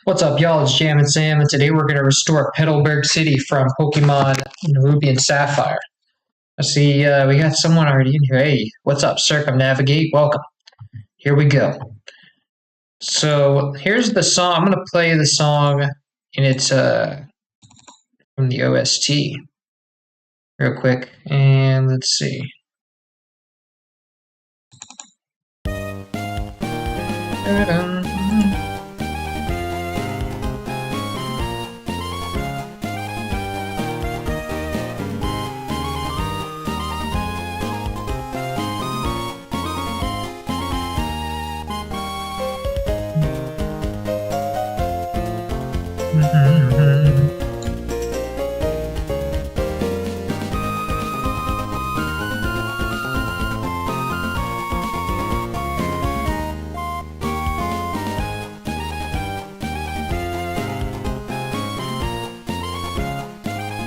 What's up, y'all? It's Jam and Sam, and today we're going to restore Petalburg City from Pokemon Ruby and Sapphire. I see we got someone already in here. Hey, what's up, Circumnavigate? Welcome. Here we go. So here's the song. I'm going to play the song, and it's from the OST real quick. And let's see. Ta-dum.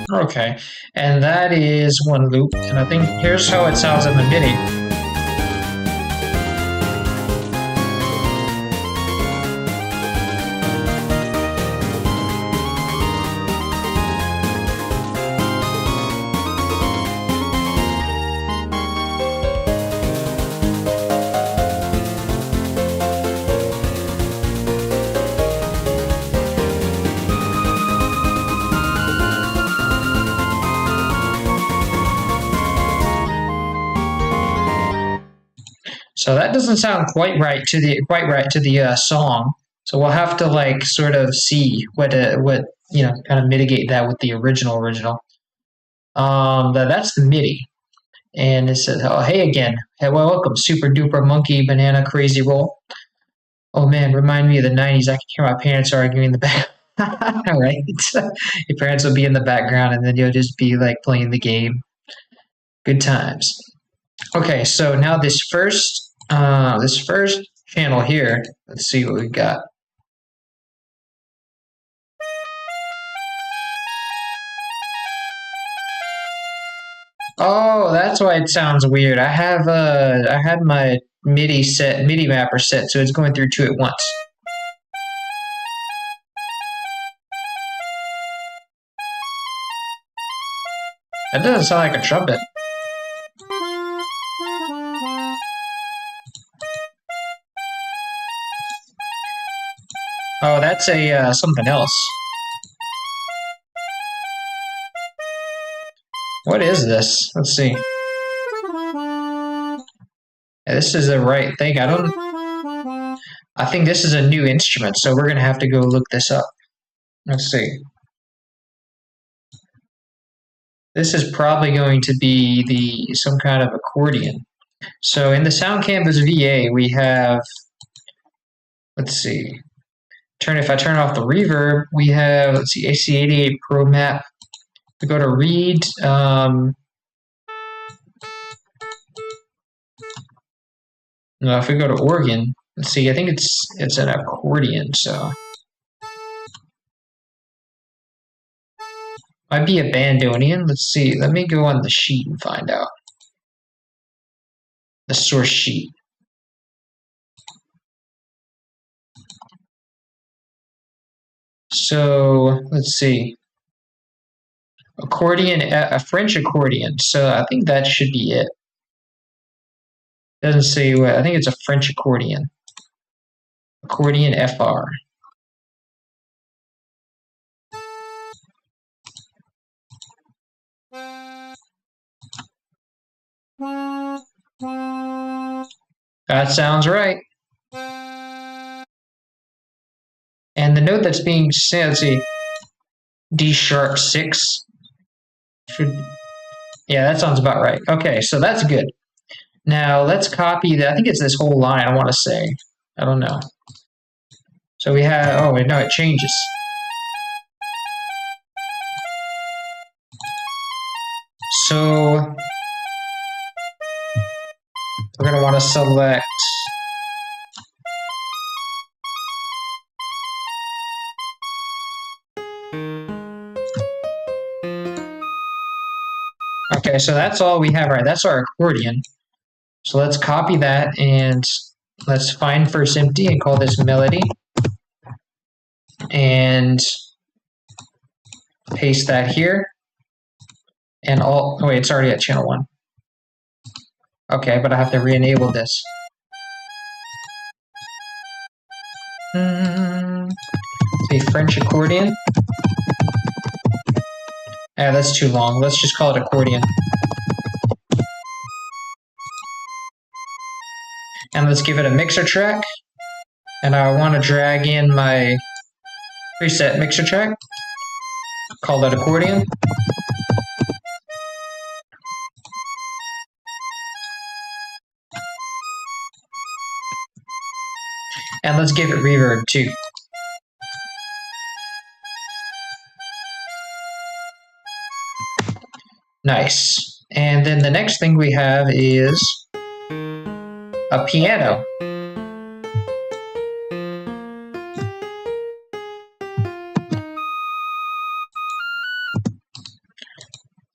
Okay, and that is one loop, and I think here's how it sounds in the MIDI. So that doesn't sound quite right to the song. So we'll have to like sort of see what kind of mitigate that with the original. That's the MIDI, and it says, "Oh, hey again, hey, well, welcome, super duper monkey banana crazy roll." Oh man, remind me of the '90s. I can hear my parents arguing in the back. All right, your parents will be in the background, and then you'll just be like playing the game. Good times. Okay, so now this first channel here, let's see what we got. Oh, that's why it sounds weird. I had my MIDI mapper set, so it's going through two at once. That doesn't sound like a trumpet. Oh, that's a something else. What is this? Let's see. Yeah, this is the right thing. I think this is a new instrument, so we're gonna have to go look this up. Let's see. This is probably going to be some kind of accordion. So in the Sound Canvas VA, we have, let's see. If I turn off the reverb, we have, let's see, AC88 Pro Map. We go to read. If we go to organ, let's see. I think it's an accordion, so might be a bandoneon. Let's see. Let me go on the sheet and find out the source sheet. So let's see. Accordion, a French accordion. So I think that should be it. Doesn't say what. I think it's a French accordion. Accordion FR. That sounds right. And the note that's being said, let's see, D sharp 6. Yeah, that sounds about right. Okay, so that's good. Now let's copy that. I think it's this whole line. I want to say. I don't know. So we have. Oh wait, no, it changes. So we're gonna want to select. Okay, so that's all we have, right? That's our accordion. So let's copy that and let's find first empty and call this melody. and paste that here. And oh wait, it's already at channel 1. Okay, but I have to re-enable this. Say French accordion. Ah, that's too long. Let's just call it accordion. And let's give it a mixer track. And I want to drag in my preset mixer track. Call that accordion. And let's give it reverb too. Nice. And then the next thing we have is a piano.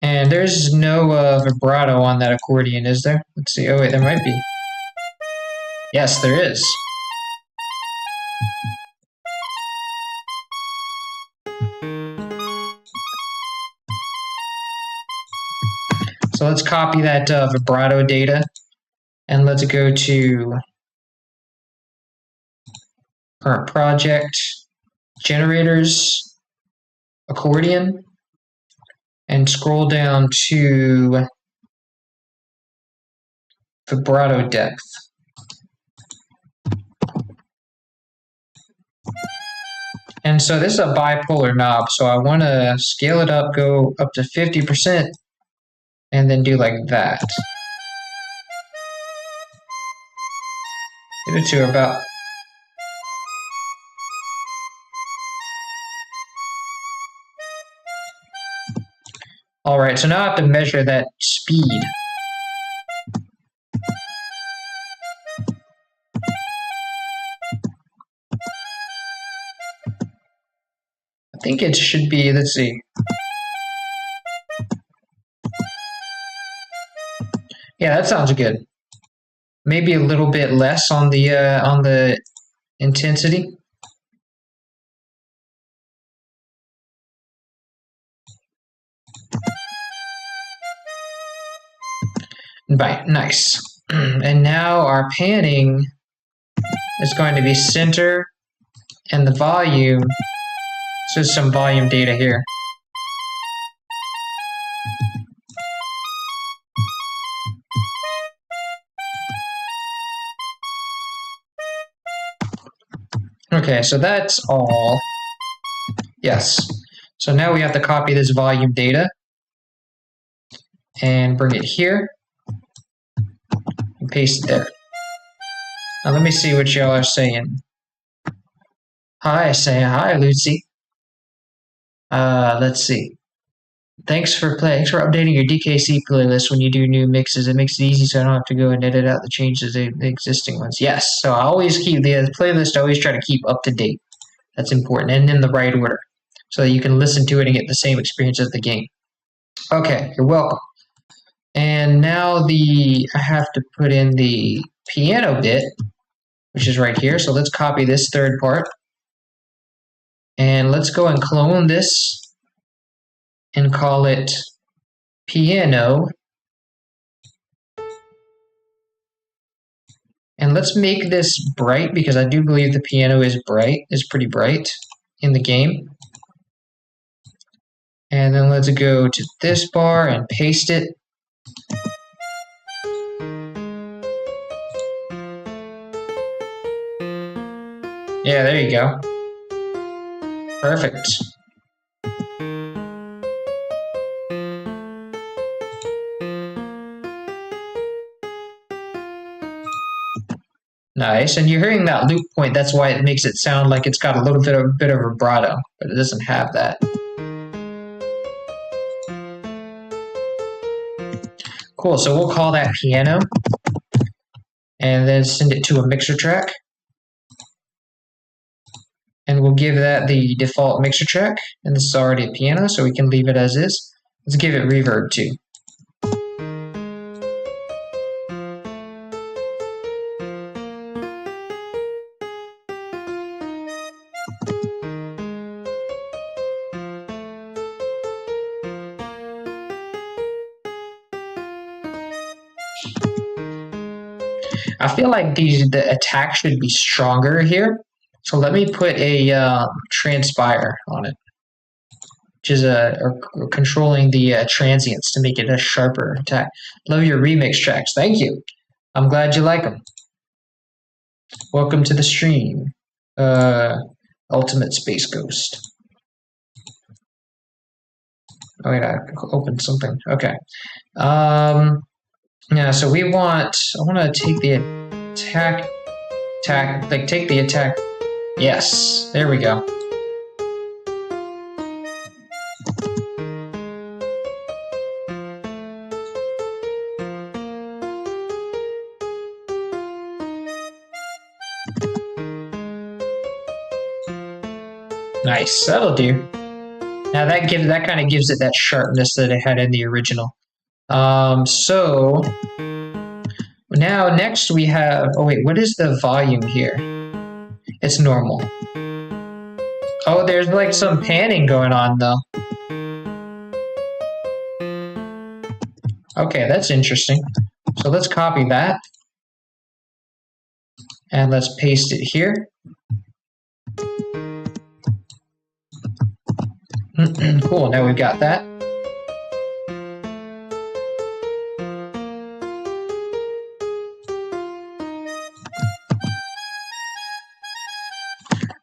And there's no vibrato on that accordion, is there? Let's see. Oh wait, there might be. Yes, there is. So let's copy that vibrato data and let's go to current project, generators, accordion, and scroll down to vibrato depth. And so this is a bipolar knob, so I want to scale it up, go up to 50%, and then do like that. Get it to about... Alright, so now I have to measure that speed. I think it should be, let's see. Yeah, that sounds good. Maybe a little bit less on the intensity. Right, nice. And now our panning is going to be center and the volume. So some volume data here. Okay, so that's all. Yes. So now we have to copy this volume data and bring it here and paste it there. Now let me see what y'all are saying. Hi, Lucy. Let's see. Thanks for updating your DKC playlist when you do new mixes. It makes it easy so I don't have to go and edit out the changes of the existing ones. Yes, so I always keep the playlist, I always try to keep up to date. That's important, and in the right order, so that you can listen to it and get the same experience as the game. Okay, you're welcome. And now I have to put in the piano bit, which is right here. So let's copy this third part. And let's go and clone this and call it piano. And let's make this bright because I do believe the piano is pretty bright in the game. And then let's go to this bar and paste it. Yeah, there you go. Perfect. Nice, and you're hearing that loop point. That's why it makes it sound like it's got a little bit of vibrato, but it doesn't have that. Cool. So we'll call that piano, and then send it to a mixer track, and we'll give that the default mixer track. And this is already a piano, so we can leave it as is. Let's give it reverb too. I feel like the attack should be stronger here. So let me put a transpire on it, which is or controlling the transients to make it a sharper attack. Love your remix tracks. Thank you. I'm glad you like them. Welcome to the stream, Ultimate Space Ghost. Oh wait, I opened something. Okay. Yeah. So I want to take the attack, like take the attack. Yes. There we go. Nice. That'll do. Now that kind of gives it that sharpness that it had in the original. So now next we have. Oh wait, what is the volume here? It's normal. Oh, there's like some panning going on though. Okay, that's interesting. So let's copy that. And let's paste it here. Cool, now we've got that.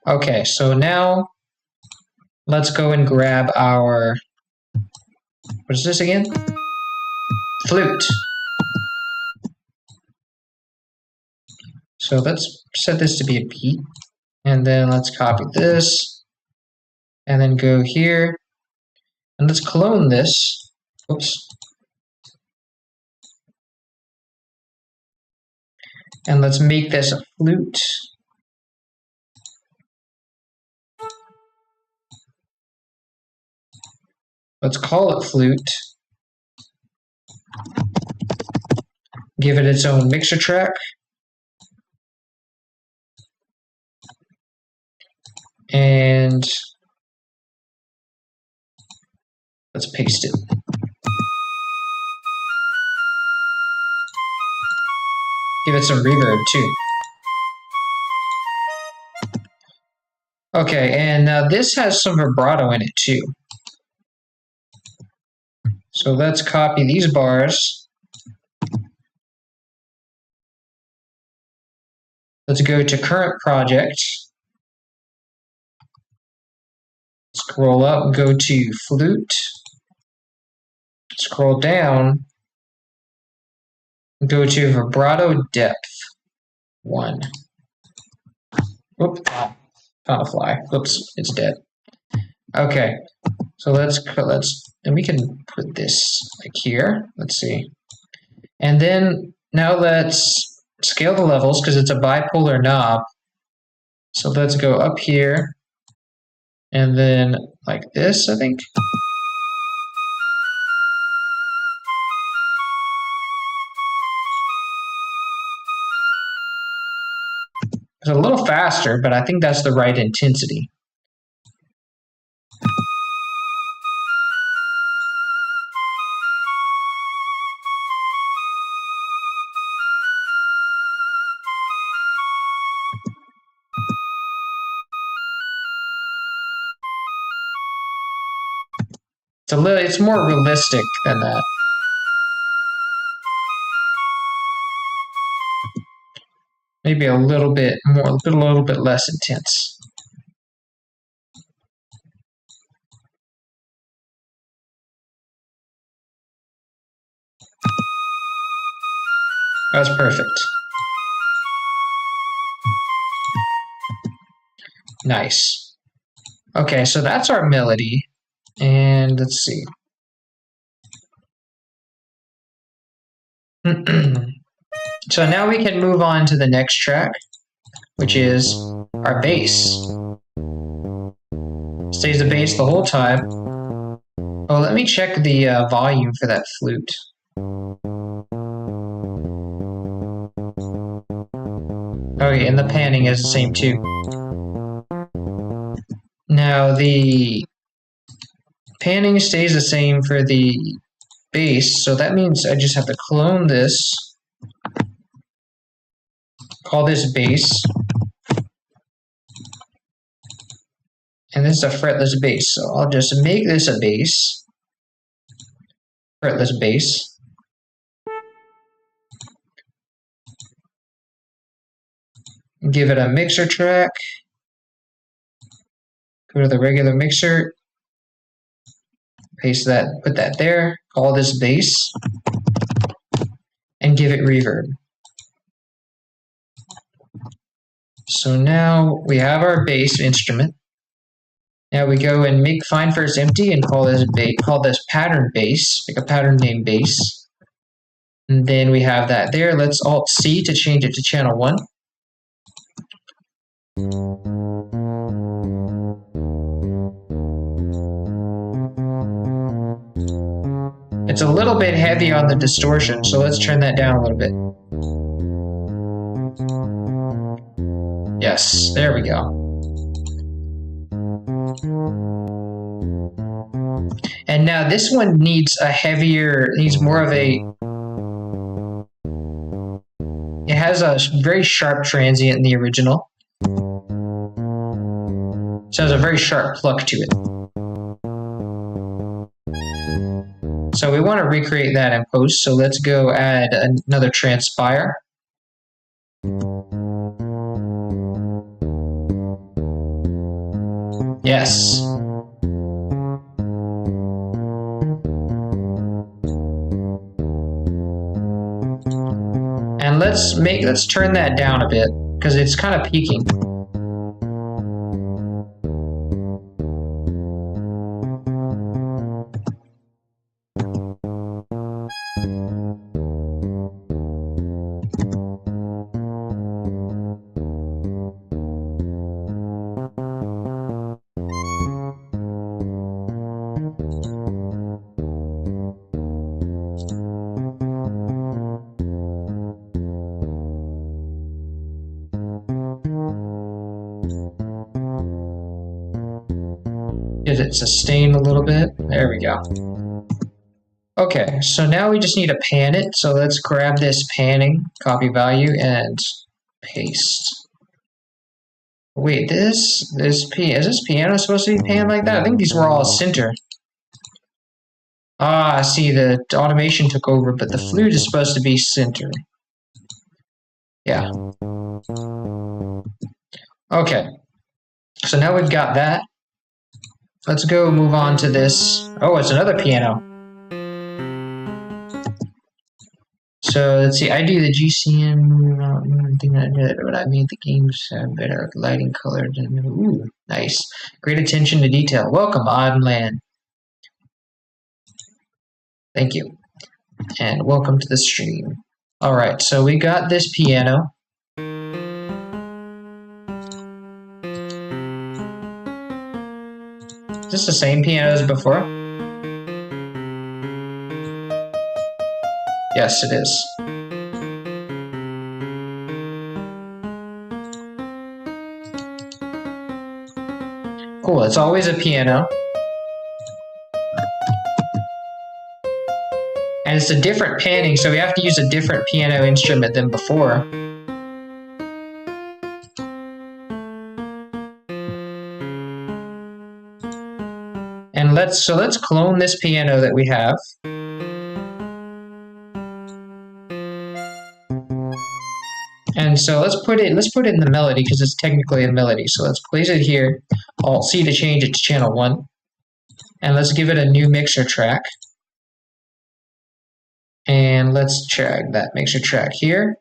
Okay, so now let's go and grab our, what is this again? Flute. So let's set this to be a beat. And then let's copy this. And then go here. And let's clone this. Oops. And let's make this a flute. Let's call it flute. Give it its own mixer track. And let's paste it. Give it some reverb too. Okay, and this has some vibrato in it too. So let's copy these bars. Let's go to current project. Scroll up, go to flute. Scroll down. Go to vibrato depth 1. Whoop, found a fly. Whoops, it's dead. Okay, so and we can put this like here. Let's see. And then now let's scale the levels because it's a bipolar knob. So let's go up here and then like this, I think. It's a little faster, but I think that's the right intensity. It's more realistic than that. Maybe a little bit more, a little bit less intense. That's perfect. Nice. Okay, so that's our melody. And let's see. So now we can move on to the next track, which is our bass. Stays the bass the whole time. Oh, let me check the volume for that flute. Okay, and the panning is the same too. Now the panning stays the same for the bass, so that means I just have to clone this Call this base. And this is a fretless base. So I'll just make this a base. Fretless base. Give it a mixer track. Go to the regular mixer. Paste that, put that there. Call this base. And give it reverb. So now we have our bass instrument. Now we go and make find first empty and call this pattern bass, like a pattern name bass. And then we have that there. Let's Alt C to change it to channel 1. It's a little bit heavy on the distortion, so let's turn that down a little bit. Yes, there we go. And now this one needs more of a, it has a very sharp transient in the original. So it has a very sharp pluck to it. So we want to recreate that in post, so let's go add another transpire. Yes. And let's turn that down a bit, because it's kind of peaking. Get it sustain a little bit. There we go. Okay, so now we just need to pan it. So let's grab this panning, copy value, and paste. Wait, is this piano supposed to be panned like that? I think these were all center. Ah, see, the automation took over, but the flute is supposed to be center. Yeah. Okay. So now we've got that. Let's go move on to this. Oh, it's another piano. So let's see. I do the GCM thing I did, but I made the games better lighting, color. Ooh, nice. Great attention to detail. Welcome, Odd Land. Thank you. And welcome to the stream. All right, so we got this piano. Is this the same piano as before? Yes, it is. Cool, it's always a piano. And it's a different panning, so we have to use a different piano instrument than before. And let's clone this piano that we have. And so let's put it in the melody because it's technically a melody. So let's place it here. Alt C to change it to channel 1. And let's give it a new mixer track. And let's check that mixer track here.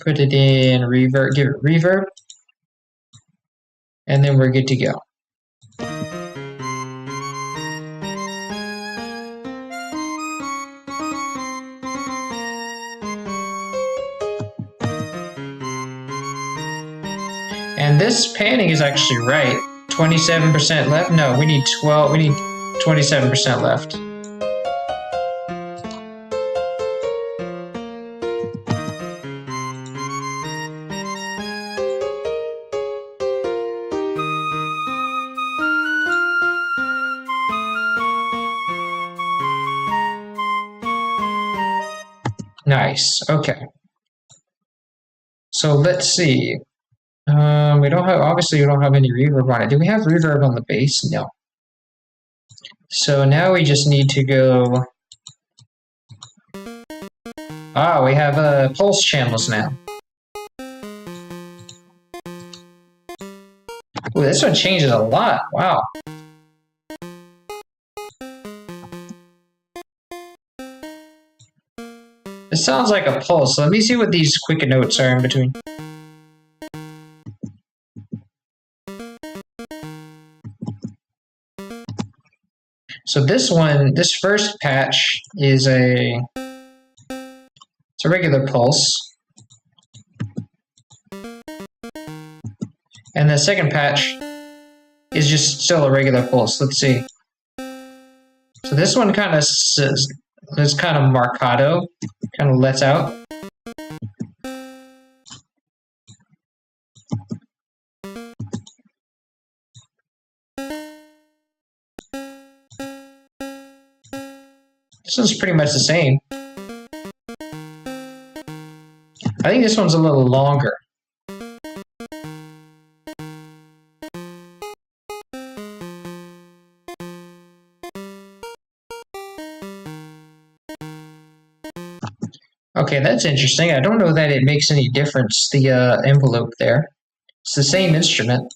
Put it in reverb, give it reverb. And then we're good to go. And this panning is actually right. 27% left? No, we need 27% left. Nice, okay. So let's see. We don't have, obviously we don't have any reverb on it. Do we have reverb on the bass? No. So now we just need to go. Ah, we have pulse channels now. Ooh, this one changes a lot. Wow. It sounds like a pulse. Let me see what these quick notes are in between. So this one, this first patch is it's a regular pulse. And the second patch is just still a regular pulse. Let's see. So this one kind of is kind of marcato, kind of lets out. This one's pretty much the same. I think this one's a little longer. Okay, that's interesting. I don't know that it makes any difference, the envelope there. It's the same instrument.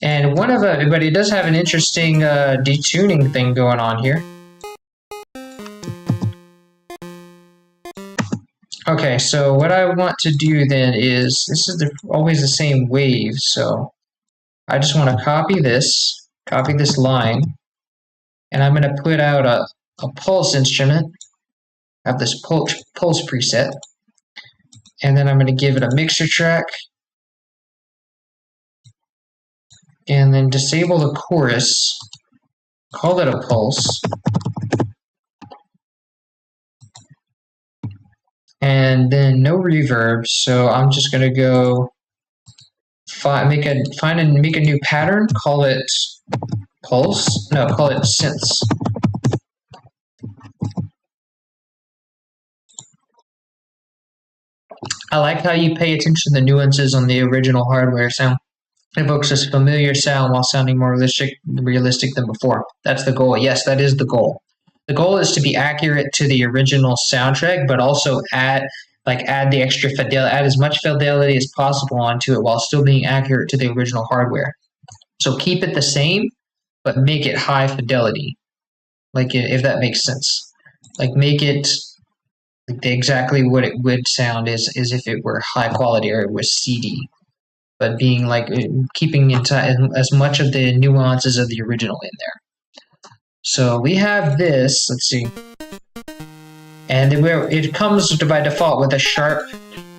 And but it does have an interesting detuning thing going on here. Okay, so what I want to do then is, this is always the same wave, so I just want to copy this line, and I'm going to put out a pulse instrument. I have this pulse preset, and then I'm going to give it a mixer track, and then disable the chorus, call it a pulse, and then no reverb, so I'm just going to go make a new pattern, call it pulse, no, call it synths. I like how you pay attention to the nuances on the original hardware sound. It evokes this familiar sound while sounding more realistic than before. That's the goal. Yes, that is the goal. The goal is to be accurate to the original soundtrack, but also add the extra fidelity, add as much fidelity as possible onto it while still being accurate to the original hardware. So keep it the same, but make it high fidelity. Like, if that makes sense. Like, make it exactly what it would sound as if it were high quality or it was CD, but being keeping as much of the nuances of the original in there. So we have this, let's see, and it comes by default with a sharp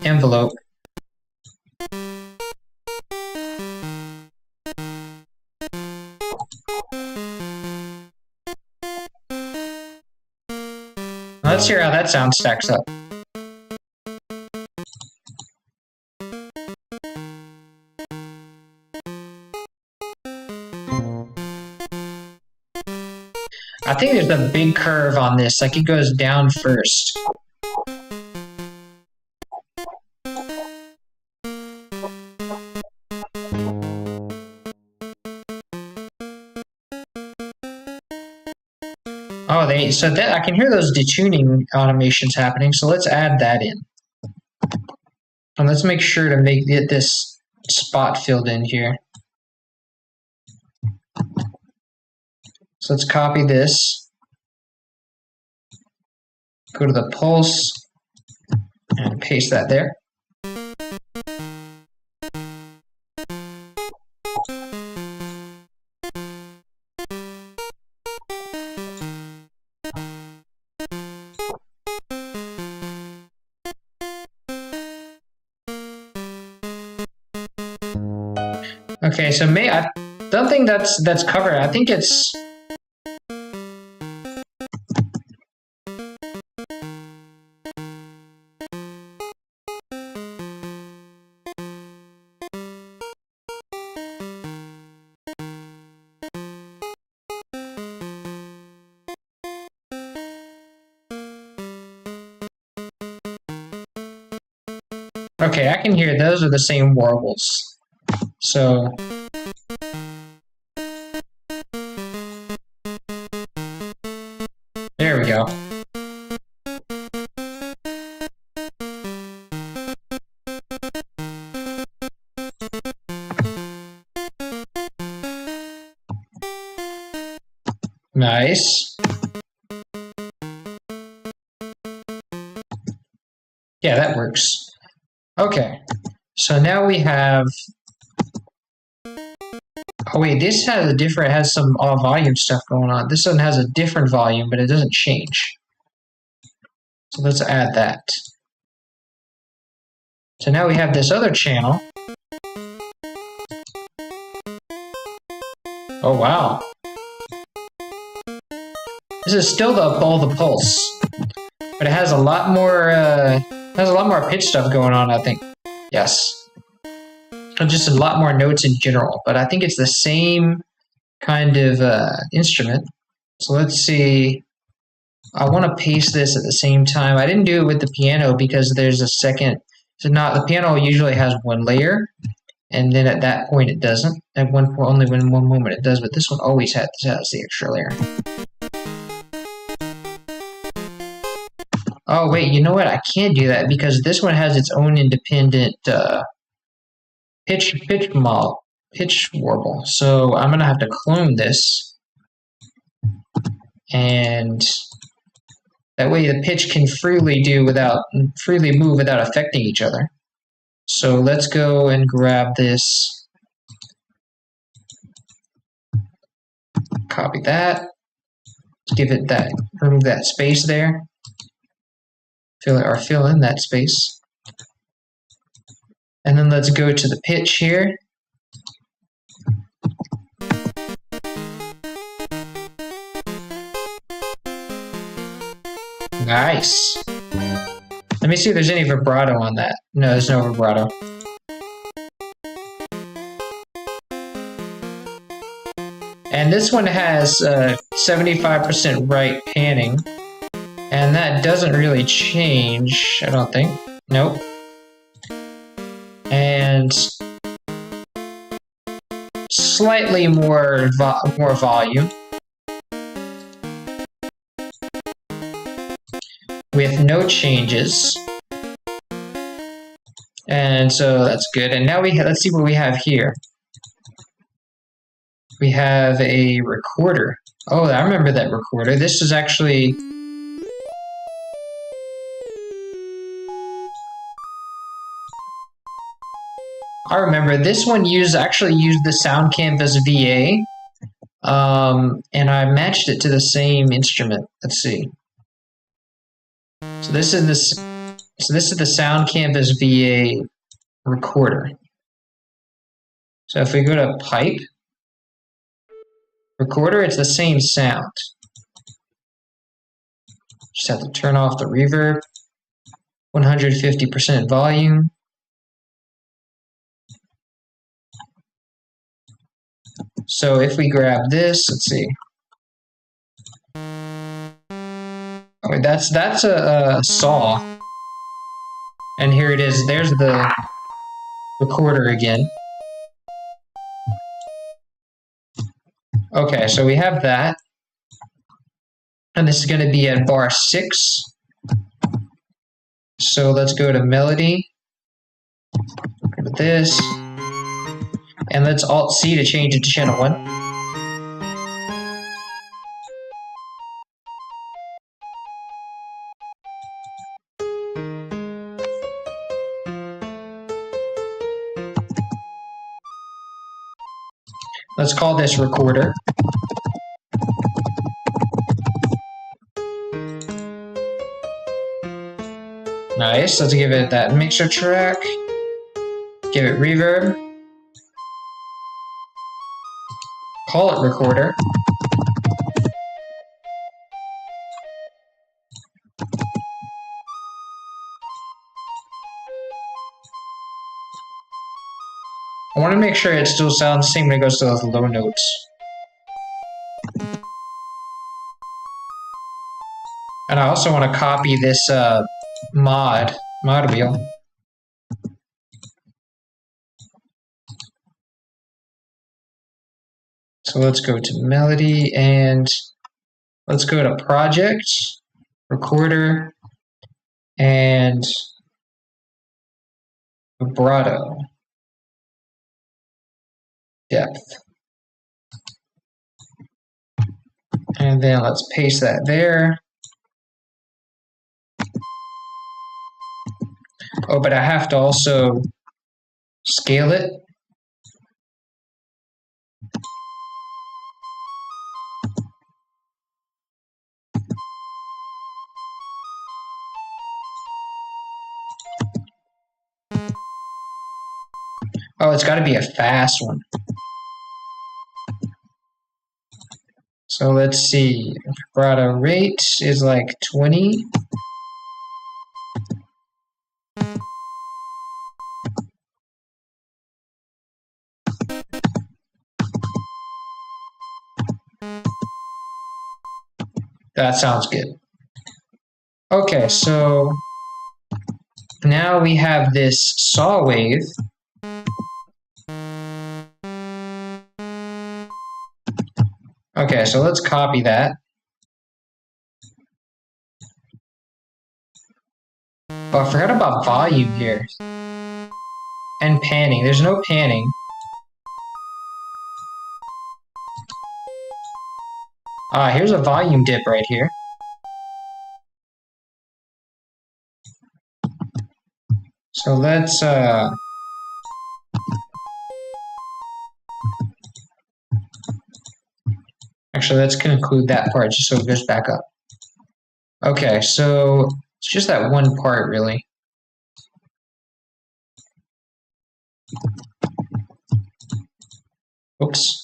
envelope. Let's hear how that sound stacks up. I think there's a big curve on this, like it goes down first. Oh, I can hear those detuning automations happening, so let's add that in. And let's make sure to get this spot filled in here. So let's copy this, go to the pulse, and paste that there. Okay, so I don't think that's covered. I think it's Okay, I can hear those are the same warbles. So there we go. Nice. Yeah, that works. Okay, so now we have. Oh wait, this has a different, has some volume stuff going on. This one has a different volume, but it doesn't change. So let's add that. So now we have this other channel. Oh wow. This is still the pulse, but it has a lot more pitch stuff going on, I think. Yes. Just a lot more notes in general, but I think it's the same kind of instrument. So let's see. I want to paste this at the same time. I didn't do it with the piano because there's a second. So not the piano usually has one layer, and then at that point it doesn't. At one point, only when one moment it does, but this one always has the extra layer. Oh wait, you know what? I can't do that because this one has its own independent pitch warble. So I'm gonna have to clone this, and that way the pitch can freely move without affecting each other. So let's go and grab this, copy that, give it that, remove that space there, fill in that space. And then let's go to the pitch here. Nice. Let me see if there's any vibrato on that. No, there's no vibrato. And this one has 75% right panning. And that doesn't really change, I don't think. Nope. And slightly more volume. With no changes. And so that's good. And now let's see what we have here. We have a recorder. Oh, I remember that recorder. This is actually... I remember this one actually used the Sound Canvas VA. And I matched it to the same instrument. Let's see. So this is the Sound Canvas VA recorder. So if we go to pipe, recorder, it's the same sound. Just have to turn off the reverb. 150% volume. So if we grab this, let's see. Oh, that's a saw. And here it is. There's the recorder again. Okay, so we have that. And this is going to be at bar 6. So let's go to melody. Go to this. And let's Alt-C to change it to channel 1. Let's call this recorder. Nice, let's give it that mixer track. Give it reverb. Call it recorder. I want to make sure it still sounds the same when it goes to those low notes. And I also want to copy this mod wheel. So let's go to melody and let's go to project, recorder, and vibrato, depth. And then let's paste that there. Oh, but I have to also scale it. Oh, it's got to be a fast one. So let's see. Vibrato rate is like 20. That sounds good. Okay, so now we have this saw wave. Okay, so let's copy that. Oh, I forgot about volume here. And panning. There's no panning. Here's a volume dip right here. So let's actually let's conclude that part just so it goes back up. Okay, so it's just that one part really. Oops.